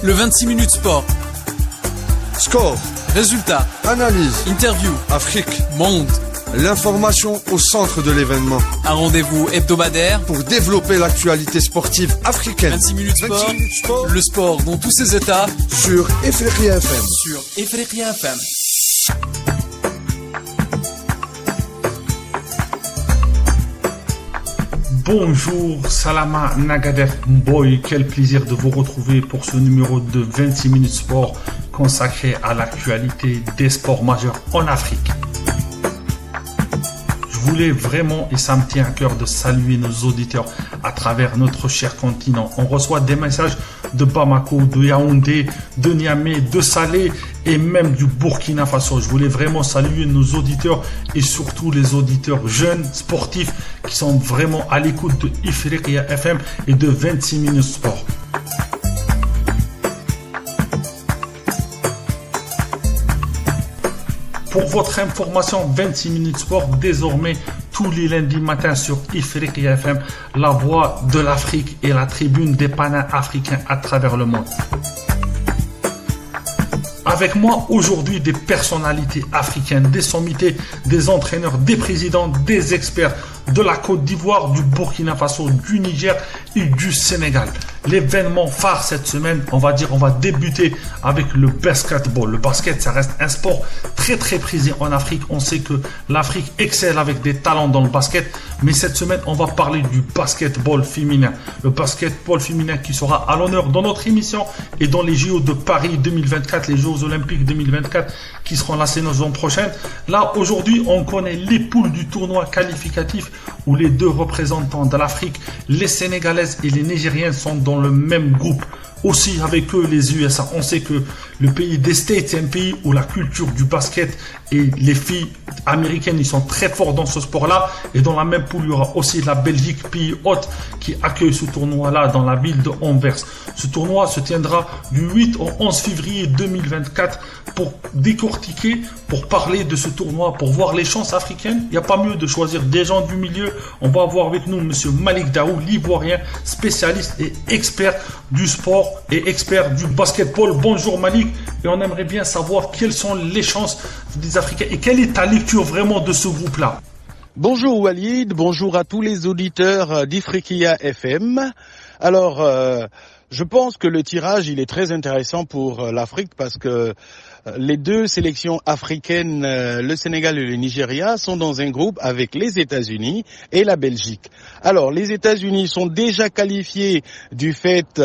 Le 26 minutes sport. Score, Résultats, analyse, interview, Afrique, monde. L'information au centre de l'événement. Un rendez-vous hebdomadaire Pour développer l'actualité sportive africaine. 26 minutes sport. 26 minutes sport. Le sport dans tous ses états Sur Ifriqiya FM. sur Ifriqiya FM. Bonjour, Salama Nagadef Mboy, quel plaisir de vous retrouver pour ce numéro de 26 minutes sport consacré à l'actualité des sports majeurs en Afrique. Je voulais vraiment, et ça me tient à cœur, de saluer nos auditeurs à travers notre cher continent. On reçoit des messages de Bamako, de Yaoundé, de Niamey, de Salé et même du Burkina Faso. Je voulais vraiment saluer nos auditeurs et surtout les auditeurs jeunes, sportifs, qui sont vraiment à l'écoute de Ifriqiya FM et de 26 minutes sport. Pour votre information, 26 minutes sport, désormais tous les lundis matins sur Ifriqiya FM, la voix de l'Afrique et la tribune des Pana-Africains à travers le monde. Avec moi aujourd'hui des personnalités africaines, des sommités, des entraîneurs, des présidents, des experts de la Côte d'Ivoire, du Burkina Faso, du Niger et du Sénégal. L'événement phare cette semaine, on va débuter avec le basketball. Le basket, ça reste un sport très prisé en Afrique. On sait que l'Afrique excelle avec des talents dans le basket. Mais cette semaine, on va parler du basketball féminin. Le basketball féminin qui sera à l'honneur dans notre émission et dans les JO de Paris 2024, les Jeux Olympiques 2024 qui seront la saison prochaine. Là, aujourd'hui, on connaît les poules du tournoi qualificatif où les deux représentants de l'Afrique, les Sénégalaises et les Nigériennes, sont dans le même groupe. Aussi avec eux les USA. On sait que le pays des States est un pays où la culture du basket et les filles américaines, ils sont très forts dans ce sport-là. Et dans la même poule, il y aura aussi la Belgique, pays hôte, qui accueille ce tournoi-là dans la ville de Anvers. Ce tournoi se tiendra du 8 au 11 février 2024 pour décortiquer, pour parler de ce tournoi, pour voir les chances africaines. Il n'y a pas mieux de choisir des gens du milieu. On va avoir avec nous monsieur Malik Daou, l'ivoirien, spécialiste et expert du sport et expert du basketball. Bonjour Malik, et on aimerait bien savoir quelles sont les chances des Africains et quelle est ta lecture vraiment de ce groupe-là. Bonjour Walid, bonjour à tous les auditeurs d'Ifriqiya FM. Alors, je pense que le tirage, il est très intéressant pour l'Afrique parce que les deux sélections africaines, le Sénégal et le Nigeria, sont dans un groupe avec les États-Unis et la Belgique. Alors, les États-Unis sont déjà qualifiés du fait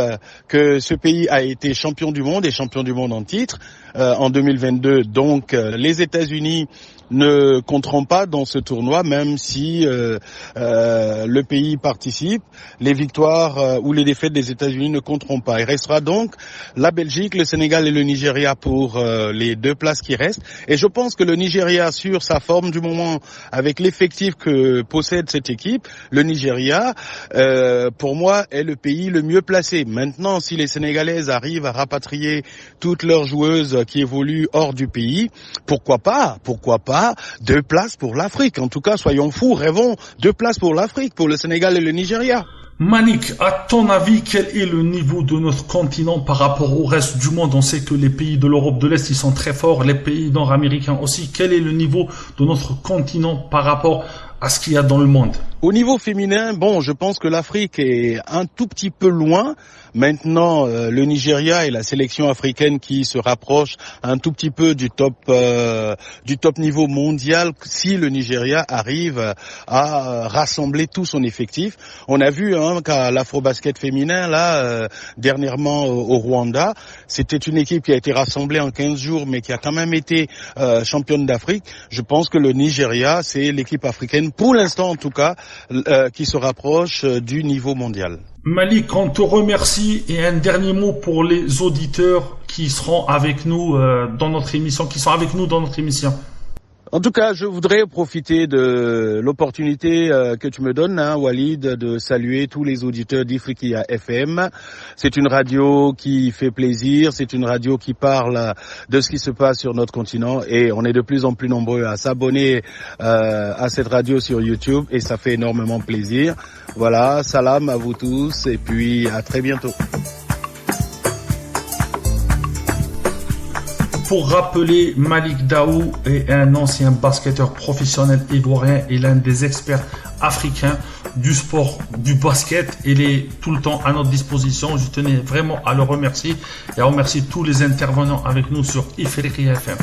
que ce pays a été champion du monde et champion du monde en titre en 2022. Donc, les États-Unis ne compteront pas dans ce tournoi, même si le pays participe. Les victoires ou les défaites des États-Unis ne compteront pas. Il restera donc la Belgique, le Sénégal et le Nigeria pour les deux places qui restent. Et je pense que le Nigeria, sur sa forme du moment, avec l'effectif que possède cette équipe, le Nigeria, pour moi, est le pays le mieux placé. Maintenant, si les Sénégalaises arrivent à rapatrier toutes leurs joueuses qui évoluent hors du pays, pourquoi pas 2 places pour l'Afrique. En tout cas, soyons fous, rêvons 2 places pour l'Afrique, pour le Sénégal et le Nigeria. Malik, à ton avis, quel est le niveau de notre continent par rapport au reste du monde? On sait que les pays de l'Europe de l'Est, ils sont très forts, les pays nord-américains aussi. Quel est le niveau de notre continent par rapport à ce qu'il y a dans le monde? Au niveau féminin, je pense que l'Afrique est un tout petit peu loin. Maintenant, le Nigeria et la sélection africaine qui se rapproche un tout petit peu du top niveau mondial si le Nigeria arrive à rassembler tout son effectif. On a vu qu'à l'Afrobasket féminin, dernièrement au Rwanda, c'était une équipe qui a été rassemblée en 15 jours, mais qui a quand même été championne d'Afrique. Je pense que le Nigeria, c'est l'équipe africaine, pour l'instant en tout cas, qui se rapproche du niveau mondial. Malik, on te remercie, et un dernier mot pour les auditeurs qui seront avec nous dans notre émission, En tout cas, je voudrais profiter de l'opportunité que tu me donnes, Walid, de saluer tous les auditeurs d'Ifriqiya FM. C'est une radio qui fait plaisir, c'est une radio qui parle de ce qui se passe sur notre continent, et on est de plus en plus nombreux à s'abonner à cette radio sur YouTube, et ça fait énormément plaisir. Voilà, salam à vous tous, et puis à très bientôt. Pour rappeler, Malik Daou est un ancien basketteur professionnel ivoirien et l'un des experts africains du sport du basket. Il est tout le temps à notre disposition. Je tenais vraiment à le remercier et à remercier tous les intervenants avec nous sur Ifriqiya FM.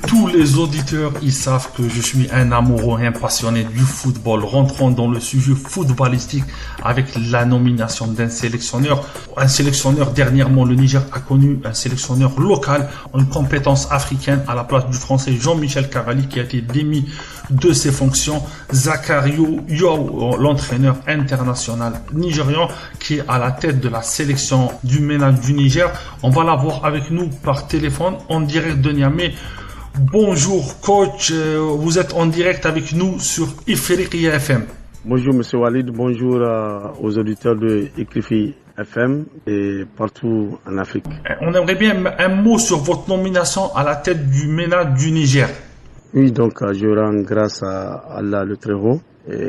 Tous les auditeurs, ils savent que je suis un amoureux et un passionné du football. Rentrons dans le sujet footballistique avec la nomination d'un sélectionneur. Un sélectionneur, dernièrement, le Niger a connu un sélectionneur local, une compétence africaine à la place du français Jean-Michel Cavalli qui a été démis de ses fonctions. Zakario Yow, l'entraîneur international nigérian qui est à la tête de la sélection du MENA du Niger. On va l'avoir avec nous par téléphone en direct de Niamey. Bonjour coach, vous êtes en direct avec nous sur Ifriqiya FM. Bonjour monsieur Walid, bonjour aux auditeurs de Ifriqiya FM et partout en Afrique. On aimerait bien un mot sur votre nomination à la tête du MENA du Niger. Oui, donc je rends grâce à Allah le Très-Haut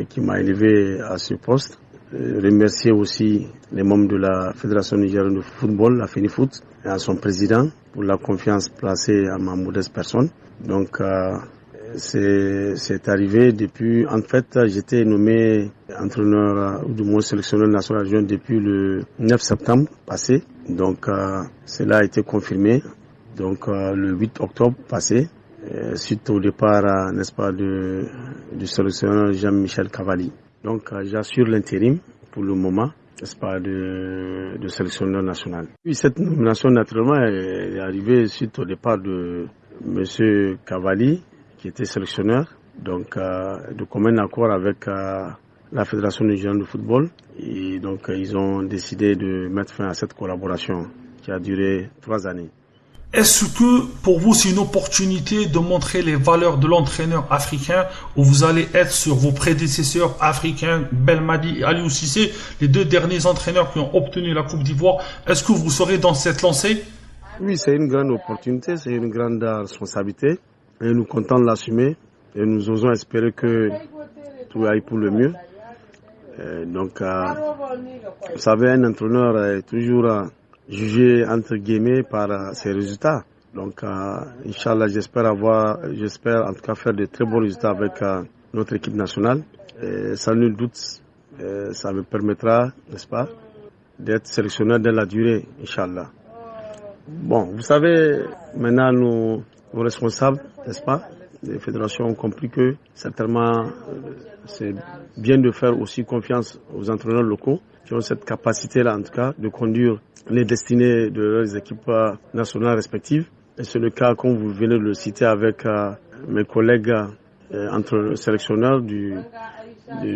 qui m'a élevé à ce poste. Remercier aussi les membres de la Fédération nigérienne de football, la FENIFOOT, et à son président pour la confiance placée à ma modeste personne. Donc c'est arrivé depuis, en fait j'étais nommé entraîneur ou du moins sélectionneur national adjoint depuis le 9 septembre passé. Donc cela a été confirmé donc le 8 octobre passé suite au départ n'est-ce pas du sélectionneur Jean-Michel Cavalli. Donc j'assure l'intérim pour le moment, n'est-ce pas, de sélectionneur national. Puis cette nomination naturellement est arrivée suite au départ de monsieur Cavalli qui était sélectionneur, donc de commun accord avec la Fédération nigérienne de football, et donc ils ont décidé de mettre fin à cette collaboration qui a duré 3 années. Est-ce que pour vous c'est une opportunité de montrer les valeurs de l'entraîneur africain où vous allez être sur vos prédécesseurs africains, Belmadi et Aliou Cissé, les 2 derniers entraîneurs qui ont obtenu la Coupe d'Ivoire? Est-ce que vous serez dans cette lancée? Oui, c'est une grande opportunité, c'est une grande responsabilité et nous comptons l'assumer et nous osons espérer que tout aille pour le mieux. Donc, vous savez, un entraîneur est toujours jugé entre guillemets par ses résultats. Donc, Inch'Allah, j'espère en tout cas faire de très bons résultats avec notre équipe nationale. Et sans nul doute, ça me permettra, n'est-ce pas, d'être sélectionneur dans la durée, Inch'Allah. Bon, vous savez, maintenant nos responsables, n'est-ce pas, les fédérations ont compris que certainement c'est bien de faire aussi confiance aux entraîneurs locaux qui ont cette capacité-là, en tout cas, de conduire les destinées de leurs équipes nationales respectives. Et c'est le cas, comme vous venez de le citer, avec mes collègues entre sélectionneurs de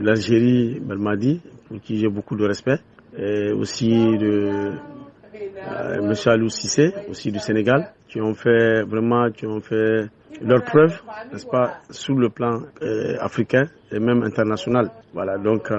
l'Algérie, Belmadi, pour qui j'ai beaucoup de respect, et aussi de M. Aliou Cissé, aussi du Sénégal, qui ont fait leur preuve, n'est-ce pas, sur le plan africain et même international. Voilà, donc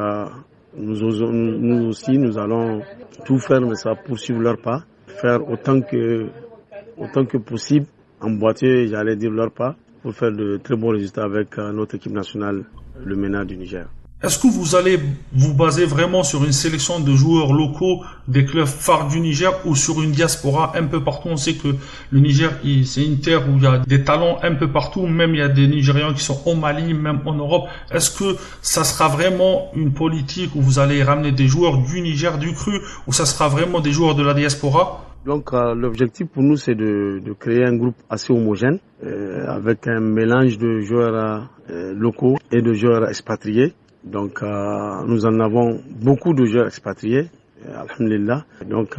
nous aussi, nous allons tout faire, mais ça poursuivre leur pas, faire autant que possible, emboîter, j'allais dire, leur pas, pour faire de très bons résultats avec notre équipe nationale, le MENA du Niger. Est-ce que vous allez vous baser vraiment sur une sélection de joueurs locaux des clubs phares du Niger ou sur une diaspora un peu partout? On sait que le Niger, c'est une terre où il y a des talents un peu partout, même il y a des Nigérians qui sont au Mali, même en Europe. Est-ce que ça sera vraiment une politique où vous allez ramener des joueurs du Niger, du cru, ou ça sera vraiment des joueurs de la diaspora? Donc l'objectif pour nous, c'est de créer un groupe assez homogène, avec un mélange de joueurs locaux et de joueurs expatriés. Donc nous en avons beaucoup de joueurs expatriés, alhamdulillah. Donc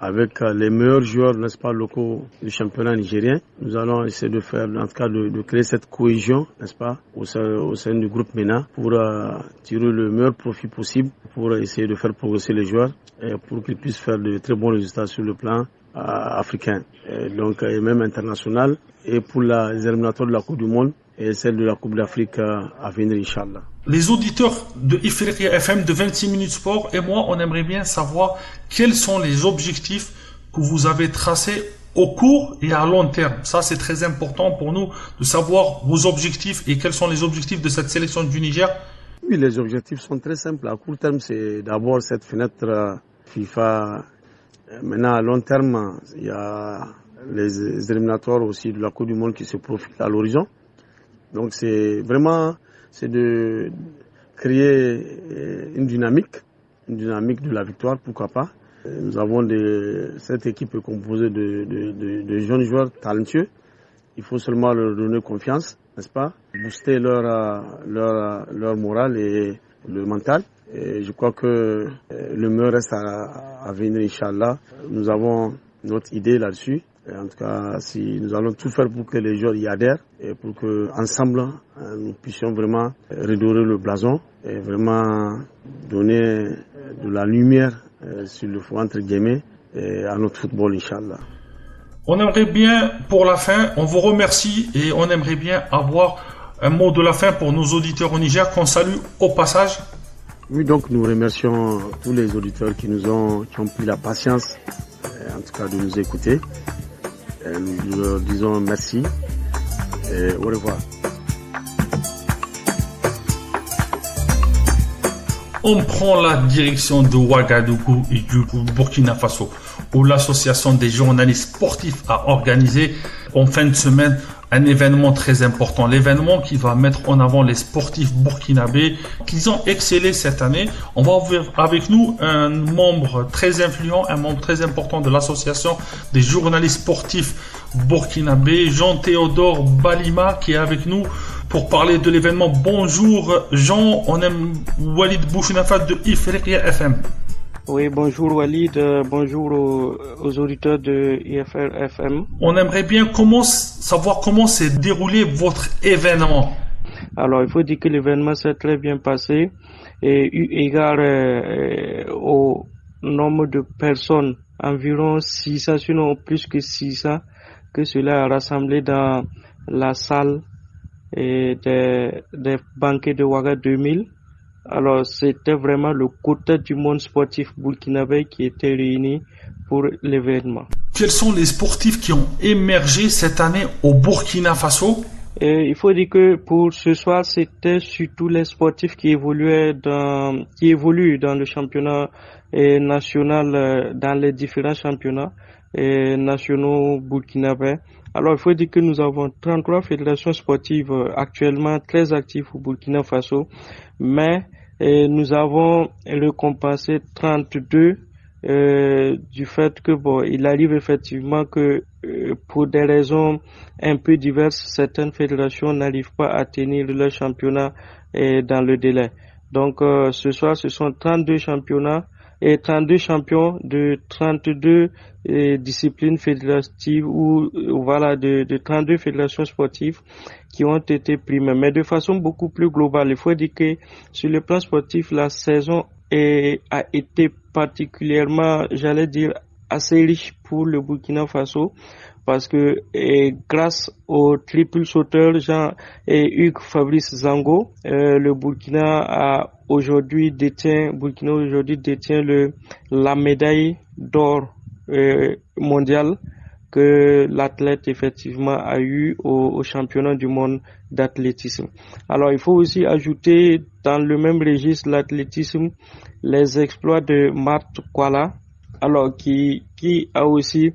avec les meilleurs joueurs, n'est-ce pas, locaux du championnat nigérien, nous allons essayer de faire, en tout cas de créer cette cohésion, n'est-ce pas, au sein du groupe MENA pour tirer le meilleur profit possible, pour essayer de faire progresser les joueurs et pour qu'ils puissent faire de très bons résultats sur le plan africain, et même international, et pour les éliminatoires de la Coupe du Monde et celle de la Coupe d'Afrique à venir, Inch'Allah. Les auditeurs de Ifriqiya FM de 26 minutes sport et moi, on aimerait bien savoir quels sont les objectifs que vous avez tracés au court et à long terme. Ça, c'est très important pour nous de savoir vos objectifs et quels sont les objectifs de cette sélection du Niger. Oui, les objectifs sont très simples. À court terme, c'est d'abord cette fenêtre FIFA Maintenant, à long terme, il y a les éliminatoires aussi de la Coupe du Monde qui se profilent à l'horizon. Donc c'est de créer une dynamique de la victoire, pourquoi pas. Nous avons cette équipe est composée de jeunes joueurs talentueux. Il faut seulement leur donner confiance, n'est-ce pas? Booster leur morale et le mental. Et je crois que le meilleur reste à venir, Inch'Allah. Nous avons notre idée là-dessus. Et en tout cas, si nous allons tout faire pour que les joueurs y adhèrent et pour que ensemble nous puissions vraiment redorer le blason et vraiment donner de la lumière sur le fond entre guillemets à notre football, Inch'Allah. On aimerait bien, pour la fin, on vous remercie et on aimerait bien avoir un mot de la fin pour nos auditeurs au Niger qu'on salue au passage. Oui, donc nous remercions tous les auditeurs qui ont pris la patience, en tout cas de nous écouter. Nous leur disons merci et au revoir. On prend la direction de Ouagadougou et du Burkina Faso, où l'association des journalistes sportifs a organisé en fin de semaine un événement très important. L'événement qui va mettre en avant les sportifs burkinabés qui ont excellé cette année. On va avoir avec nous un membre très influent, un membre très important de l'association des journalistes sportifs burkinabés, Jean-Théodore Balima, qui est avec nous pour parler de l'événement. Bonjour Jean, on aime Walid Bouchinafat de Ifriqiya FM. Oui, bonjour Walid, bonjour aux auditeurs de IFR FM. On aimerait bien savoir comment s'est déroulé votre événement. Alors, il faut dire que l'événement s'est très bien passé et eu égard au nombre de personnes, environ 600, sinon plus que 600, que cela a rassemblé dans la salle des banquets de Ouaga 2000. Alors, c'était vraiment le quota du monde sportif burkinabé qui était réuni pour l'événement. Quels sont les sportifs qui ont émergé cette année au Burkina Faso? Il faut dire que pour ce soir, c'était surtout les sportifs qui évoluent dans le championnat national, dans les différents championnats nationaux burkinabés. Alors, il faut dire que nous avons 33 fédérations sportives actuellement très actives au Burkina Faso, mais nous avons récompensé 32 du fait que il arrive effectivement que pour des raisons un peu diverses, certaines fédérations n'arrivent pas à tenir leur championnat dans le délai. Donc, ce soir, ce sont 32 championnats et 32 champions de 32 disciplines fédératives ou de 32 fédérations sportives qui ont été primées. Mais de façon beaucoup plus globale, il faut dire que sur le plan sportif, la saison a été particulièrement, j'allais dire, assez riche pour le Burkina Faso parce que grâce au triple sauteur Jean et Hugues Fabrice Zango, le Burkina aujourd'hui détient la médaille d'or mondiale que l'athlète effectivement a eu au championnat du monde d'athlétisme. Alors il faut aussi ajouter dans le même registre l'athlétisme les exploits de Marthe Kwala, alors qui a aussi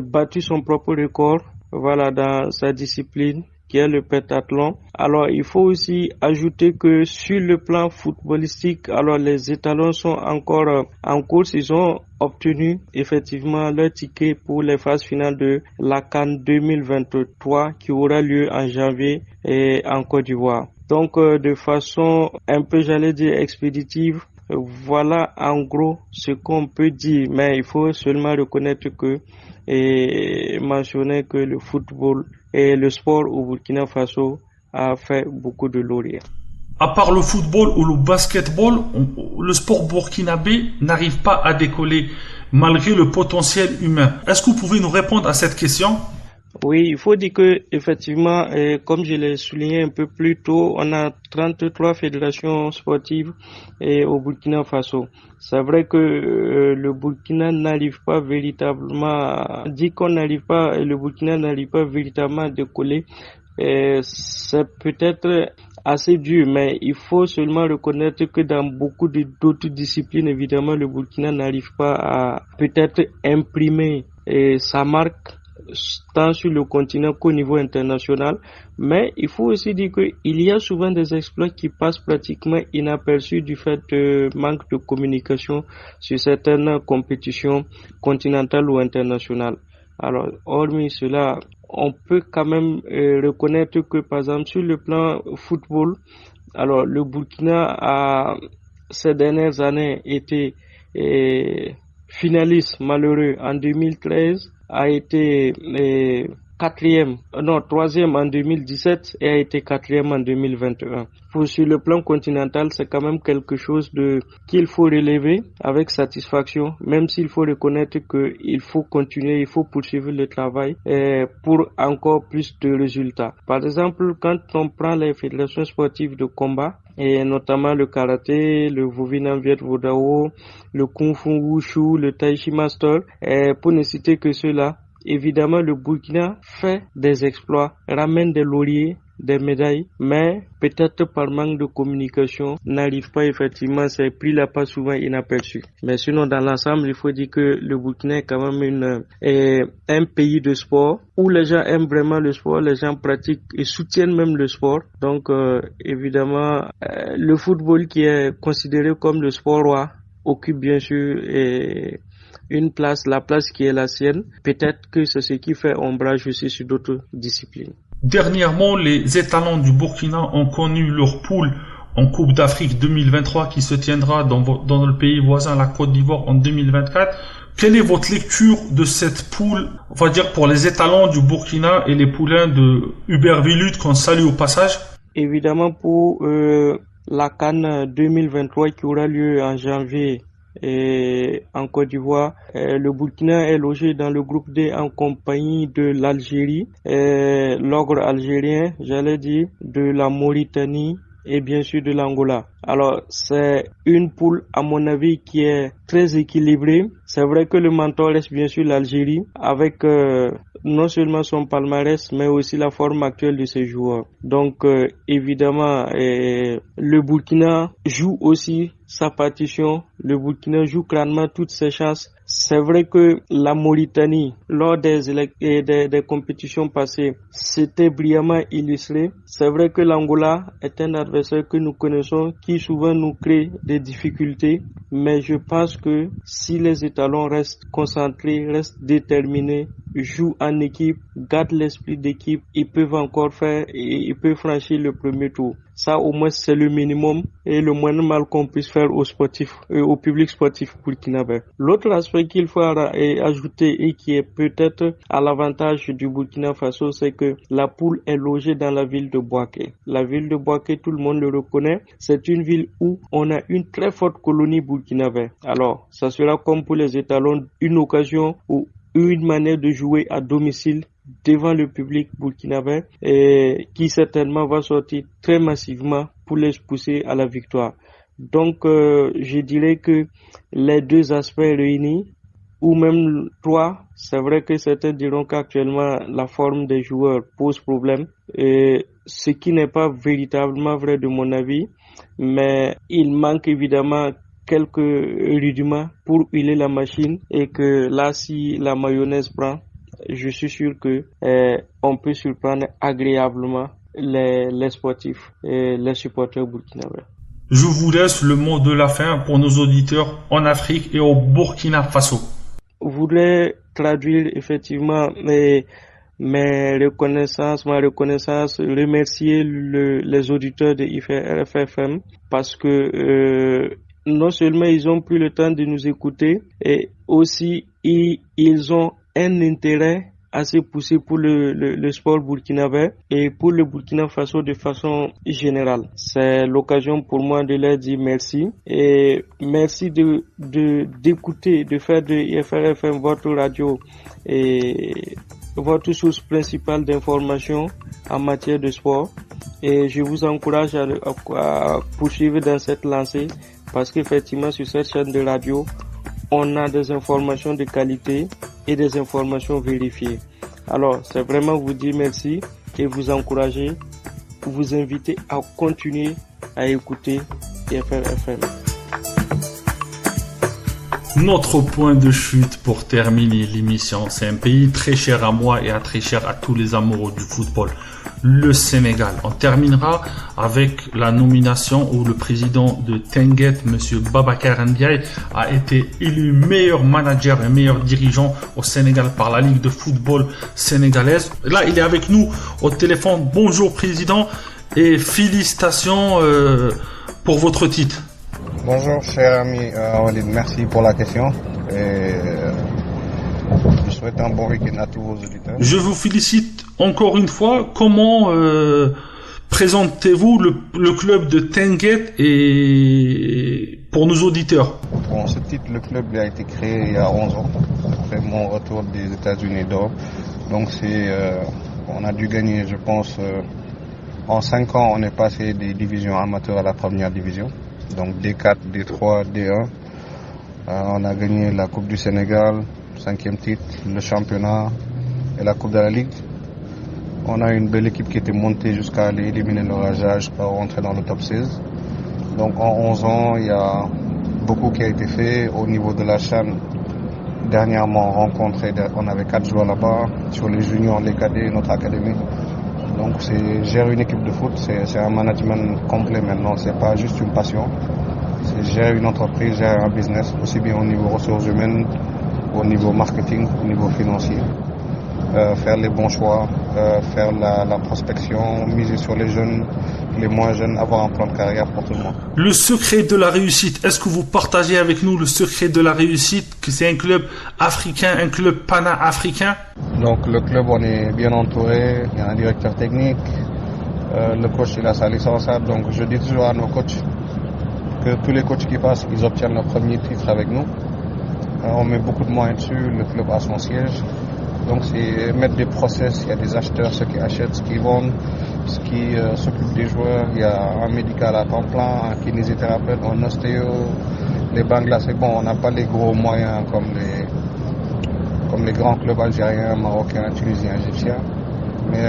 battu son propre record dans sa discipline qui est le pentathlon. Alors il faut aussi ajouter que sur le plan footballistique, alors les étalons sont encore en course. Ils ont obtenu effectivement leur ticket pour les phases finales de la CAN 2023 qui aura lieu en janvier en Côte d'Ivoire. Donc de façon un peu, j'allais dire, expéditive, voilà en gros ce qu'on peut dire, mais il faut seulement reconnaître que et mentionner que le football et le sport au Burkina Faso a fait beaucoup de lauréats. À part le football ou le basketball, le sport burkinabé n'arrive pas à décoller malgré le potentiel humain. Est-ce que vous pouvez nous répondre à cette question? Oui, il faut dire que effectivement, comme je l'ai souligné un peu plus tôt, on a 33 fédérations sportives au Burkina Faso. C'est vrai que le Burkina n'arrive pas véritablement, le Burkina n'arrive pas véritablement à décoller c'est peut-être assez dur, mais il faut seulement reconnaître que dans beaucoup d'autres disciplines, évidemment, le Burkina n'arrive pas à peut-être imprimer sa marque tant sur le continent qu'au niveau international. Mais il faut aussi dire qu'il y a souvent des exploits qui passent pratiquement inaperçus du fait de manque de communication sur certaines compétitions continentales ou internationales. Alors, hormis cela, on peut quand même reconnaître que, par exemple, sur le plan football, alors le Burkina a ces dernières années été finaliste malheureux en 2013, a été troisième en 2017 et a été quatrième en 2021. Sur le plan continental, c'est quand même quelque chose qu'il faut relever avec satisfaction, même s'il faut reconnaître qu'il faut continuer, il faut poursuivre le travail pour encore plus de résultats. Par exemple, quand on prend les fédérations sportives de combat, et notamment le karaté, le Vovinam Viet Vo Dao, le Kung Fu Wushu, le Tai Chi Master, pour ne citer que ceux-là, évidemment le Burkina fait des exploits, ramène des lauriers, des médailles, mais peut-être par manque de communication, n'arrive pas effectivement, ces prix-là pas souvent inaperçus. Mais sinon, dans l'ensemble, il faut dire que le Burkina est quand même un pays de sport où les gens aiment vraiment le sport, les gens pratiquent et soutiennent même le sport. Donc, évidemment, le football qui est considéré comme le sport roi occupe bien sûr la place qui est la sienne. Peut-être que c'est ce qui fait ombrage aussi sur d'autres disciplines. Dernièrement, les étalons du Burkina ont connu leur poule en Coupe d'Afrique 2023 qui se tiendra dans le pays voisin, la Côte d'Ivoire, en 2024. Quelle est votre lecture de cette poule, on va dire, pour les étalons du Burkina et les poulains de Hubert Vilut qu'on salue au passage? Évidemment, pour la CAN 2023 qui aura lieu en janvier et en Côte d'Ivoire, le Burkina est logé dans le groupe D en compagnie de l'Algérie, l'ogre algérien, de la Mauritanie et bien sûr de l'Angola. Alors, c'est une poule, à mon avis, qui est très équilibrée. C'est vrai que le mentor reste bien sûr l'Algérie, avec non seulement son palmarès, mais aussi la forme actuelle de ses joueurs. Donc, évidemment, le Burkina joue aussi sa partition. Le Burkina joue crânement toutes ses chances. C'est vrai que la Mauritanie, lors des compétitions passées, c'était brillamment illustré. C'est vrai que l'Angola est un adversaire que nous connaissons, qui souvent nous crée des difficultés. Mais je pense que si les étalons restent concentrés, restent déterminés, jouent en équipe, gardent l'esprit d'équipe, ils peuvent encore franchir le premier tour. Ça, au moins, c'est le minimum et le moindre mal qu'on puisse faire aux sportifs, au public sportif burkinabé. L'autre aspect qu'il faut ajouter et qui est peut-être à l'avantage du Burkina Faso, c'est que la poule est logée dans la ville de Bouaké. La ville de Bouaké, tout le monde le reconnaît, c'est une ville où on a une très forte colonie burkinabé. Alors, ça sera comme pour les étalons, une occasion ou une manière de jouer à domicile devant le public burkinabé et qui certainement va sortir très massivement pour les pousser à la victoire. Donc, je dirais que les deux aspects réunis, ou même trois, c'est vrai que certains diront qu'actuellement la forme des joueurs pose problème, et ce qui n'est pas véritablement vrai de mon avis, mais il manque évidemment quelques rudiments pour huiler la machine, et que là, si la mayonnaise prend, je suis sûr que on peut surprendre agréablement les sportifs et les supporters burkinabés. Je vous laisse le mot de la fin pour nos auditeurs en Afrique et au Burkina Faso. Je voudrais traduire effectivement ma reconnaissance, remercier les auditeurs de RFFM parce que non seulement ils ont pris le temps de nous écouter, et aussi ils ont un intérêt assez poussé pour le sport burkinabé et pour le Burkina Faso de façon générale. C'est l'occasion pour moi de leur dire merci, et merci d'écouter, de faire de IFRFM votre radio et votre source principale d'information en matière de sport. Et je vous encourage à poursuivre dans cette lancée, parce qu'effectivement sur cette chaîne de radio, on a des informations de qualité et des informations vérifiées. Alors, c'est vraiment vous dire merci et vous encourager, vous inviter à continuer à écouter IFR FM. Notre point de chute pour terminer l'émission, c'est un pays très cher à moi et très cher à tous les amoureux du football, le Sénégal. On terminera avec la nomination où le président de Tenguet, monsieur Babacar Ndiaye, a été élu meilleur manager et meilleur dirigeant au Sénégal par la Ligue de football sénégalaise. Là, il est avec nous au téléphone. Bonjour président et félicitations pour votre titre. Bonjour cher ami Walid, merci pour la question et je souhaite un bon week-end à tous vos auditeurs. Je vous félicite encore une fois. Comment présentez-vous le club de Tenguet et pour nos auditeurs? Bon, ce titre, le club a été créé il y a 11 ans, après mon retour des États-Unis d'Europe. Donc on a dû gagner, je pense, en 5 ans, on est passé des divisions amateurs à la première division. Donc D4, D3, D1. On a gagné la Coupe du Sénégal, 5e titre, le championnat et la Coupe de la Ligue. On a une belle équipe qui était montée jusqu'à aller éliminer le Raja, jusqu'à rentrer dans le top 16. Donc en 11 ans, il y a beaucoup qui a été fait au niveau de la CHAN. Dernièrement, on avait 4 joueurs là-bas, sur les juniors, les cadets, notre académie. Donc gérer une équipe de foot, c'est un management complet maintenant, c'est pas juste une passion. C'est gérer une entreprise, gérer un business, aussi bien au niveau ressources humaines, au niveau marketing, au niveau financier. Faire les bons choix, faire la prospection, miser sur les jeunes, les moins jeunes, avoir un plan de carrière pour tout le monde. Le secret de la réussite, est-ce que vous partagez avec nous le secret de la réussite, que c'est un club africain, un club pana-africain? Donc le club, on est bien entouré, il y a un directeur technique, le coach il a sa licence, donc je dis toujours à nos coachs que tous les coachs qui passent, ils obtiennent leur premier titre avec nous. On met beaucoup de moyens dessus, le club a son siège. Donc c'est mettre des process, il y a des acheteurs, ceux qui achètent, ceux qui vendent, ceux qui s'occupent des joueurs, il y a un médical à temps plein, un kinésithérapeute, un ostéo, les Banglas, c'est bon, on n'a pas les gros moyens comme les grands clubs algériens, marocains, tunisiens, égyptiens, mais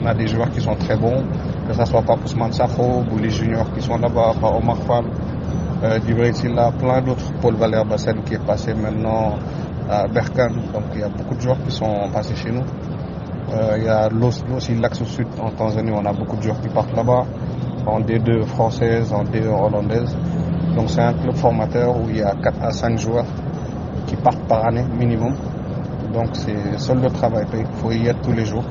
on a des joueurs qui sont très bons, que ce soit Pape Ousmane Sakho ou les juniors qui sont là-bas, Omar Fall, Djibril Silla, plein d'autres, Paul Valère Bassène qui est passé maintenant à Berkane, donc il y a beaucoup de joueurs qui sont passés chez nous. Il y a aussi l'axe sud en Tanzanie, on a beaucoup de joueurs qui partent là-bas, en D2 française, en D1 hollandaise. Donc c'est un club formateur où il y a 4 à 5 joueurs qui partent par année minimum. Donc c'est seul le travail, il faut y être tous les jours.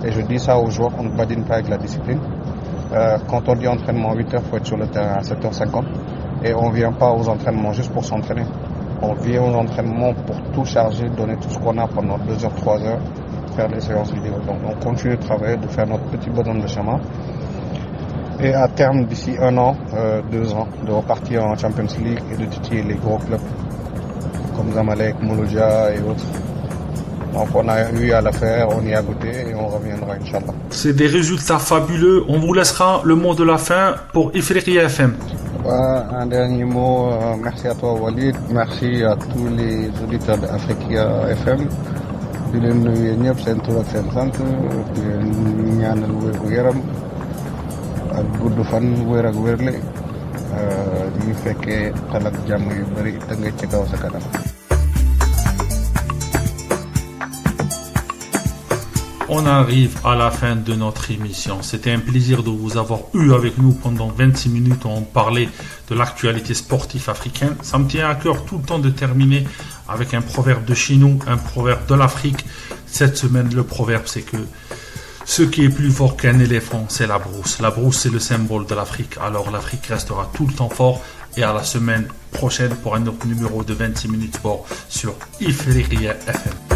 Et je dis ça aux joueurs, on ne badine pas avec la discipline. Quand on dit entraînement à 8h, il faut être sur le terrain à 7h50. Et on ne vient pas aux entraînements juste pour s'entraîner. On vient aux entraînements pour tout charger, donner tout ce qu'on a pendant 2h, 3h, faire les séances vidéo. Donc on continue de travailler, de faire notre petit bonhomme de chemin. Et à terme, d'ici 1 an, 2 ans, de repartir en Champions League et de titiller les gros clubs comme Zamalek, Mouloudia et autres. Donc on a eu à la faire, on y a goûté et on reviendra, Inch'Allah. C'est des résultats fabuleux. On vous laissera le mot de la fin pour Ifriqiya FM. Un dernier mot, merci à toi Walid, merci à tous les auditeurs d'Afriqiya FM. di leen nuyu ñëpp seen tur ak seen sant di leen ñaanal wér gu yaram ak gudd fan wér ak wérle ñu fekkee xel ak jàmm yu bëri te nga ci kaw sa kanam. On arrive à la fin de notre émission. C'était un plaisir de vous avoir eu avec nous pendant 26 minutes. On parlait de l'actualité sportive africaine. Ça me tient à cœur tout le temps de terminer avec un proverbe de chez nous, un proverbe de l'Afrique. Cette semaine, le proverbe, c'est que ce qui est plus fort qu'un éléphant, c'est la brousse. La brousse, c'est le symbole de l'Afrique. Alors l'Afrique restera tout le temps fort. Et à la semaine prochaine pour un autre numéro de 26 minutes sport sur Ifriqiya FM.